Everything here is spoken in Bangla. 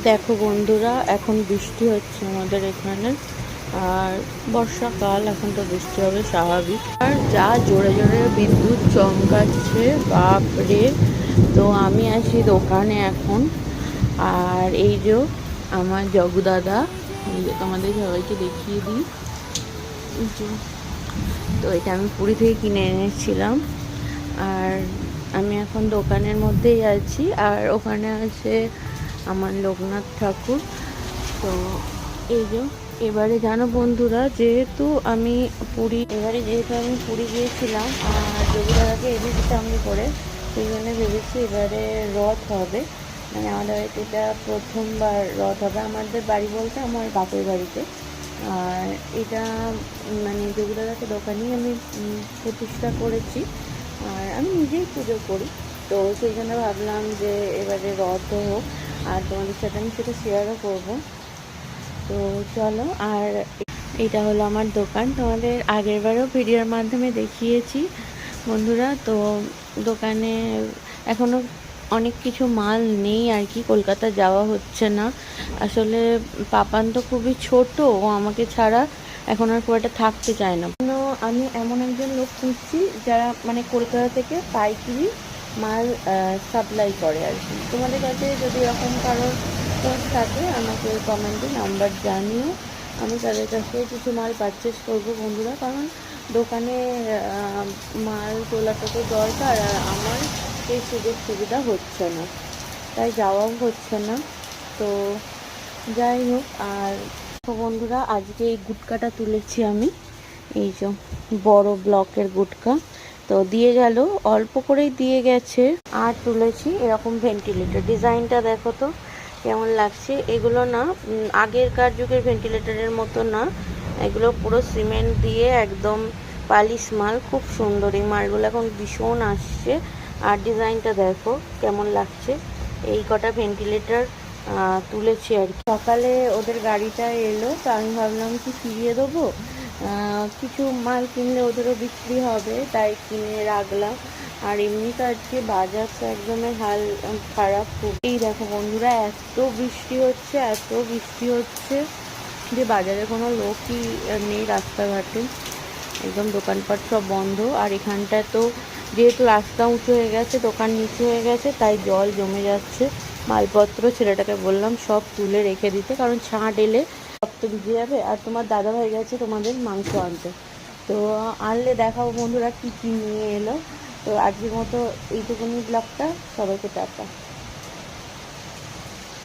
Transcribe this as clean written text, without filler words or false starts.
দেখো বন্ধুরা, এখন বৃষ্টি হচ্ছে আমাদের এখানে। আর বর্ষাকাল, এখন তো বৃষ্টি হবে স্বাভাবিক। আর যা জোরে জোরে বিদ্যুৎ চমকাচ্ছে, বাপরে। তো আমি আসি দোকানে এখন। আর এই যে আমার জগু দাদা, তোমাদের সবাইকে দেখিয়ে দিই। তো এটা আমি পুরী থেকে কিনে এনেছিলাম। আর আমি এখন দোকানের মধ্যেই আছি। আর ওখানে আছে আমার লোকনাথ ঠাকুর। তো এই যে এবারে জানো বন্ধুরা, যেহেতু আমি পুরী গিয়েছিলাম আর যোগীদাদাকে এনে দিতাম করে, সেই জন্য ভেবেছি এবারে রথ হবে। মানে আমাদের বাড়িতে এটা প্রথমবার রথ হবে। আমাদের বাড়ি বলতে আমার বাপের বাড়িতে। আর এটা মানে যোগীদাদাকে দোকানেই আমি প্রতিষ্ঠা করেছি। আর আমি নিজেই পুজো করি। তো সেই জন্য ভাবলাম যে এবারে রথ হোক, আর তোমাদের সাথে আমি সেটা শেয়ারও করবো। তো চলো। আর এটা হলো আমার দোকান, তোমাদের আগেরবারও ভিডিওর মাধ্যমে দেখিয়েছি বন্ধুরা। তো দোকানে এখনও অনেক কিছু মাল নেই আর কি, কলকাতা যাওয়া হচ্ছে না আসলে। পাপান তো খুবই ছোট, ও আমাকে ছাড়া এখন আর খুব একটা থাকতে চায় না। আমি এমন একজন লোক খুঁজছি যারা মানে কলকাতা থেকে পাইকারি মাল সাপ্লাই করে আর কি। তোমাদের কাছে যদি এরকম কারোর থাকে আমাকে কমেন্টে নাম্বার জানিও, আমি তাদের কাছে কিছু মাল পারচেস করবো বন্ধুরা। কারণ দোকানে মাল তোলাটা তো দরকার, আর আমার সেই সুযোগ সুবিধা হচ্ছে না, তাই যাওয়াও হচ্ছে না। তো যাই হোক। আর বন্ধুরা, আজকে এই গুটকাটা তুলেছি আমি, এই যে বড় ব্লকের গুটকা। তো দিয়ে গেল, অল্প করেই দিয়ে গেছে। আর তুলেছি এরকম ভেন্টিলেটর, ডিজাইনটা দেখো তো কেমন লাগছে। এগুলো না আগেরকার যুগের ভেন্টিলেটরের মতো না, এগুলো পুরো সিমেন্ট দিয়ে একদম পালিশ মাল, খুব সুন্দর। এই মালগুলো এখন ভীষণ আসছে। আর ডিজাইনটা দেখো কেমন লাগছে। এই কটা ভেন্টিলেটর তুলেছি আর কি। সকালে ওদের গাড়িটা এলো, তো আমি ভাবলাম কি ফিরিয়ে দেবো, কিছু মাল কিনলে ওদেরও বিক্রি হবে, তাই কিনে রাখলাম। আর এমনি তো আজকে বাজারটা একদমই হাল খারাপ খুব। এই দেখো বন্ধুরা, এত বৃষ্টি হচ্ছে যে বাজারে কোনো লোকই নেই, রাস্তাঘাটে একদম দোকানপাট সব বন্ধ। আর এখানটা তো যেহেতু রাস্তা উঁচু হয়ে গেছে, দোকান নিচু হয়ে গেছে, তাই জল জমে যাচ্ছে। মালপত্র ছেলেটাকে বললাম সব তুলে রেখে দিতে, কারণ ছাঁট এলে সব তো ভিজে যাবে। আর তোমার দাদা ভাই গেছে তোমাদের মাংস আনতে, তো আনলে দেখাবো বন্ধুরা কী কী নিয়ে এলো। তো আজকের মতো এইটুকুনি ব্লগটা, সবাইকে টাটা।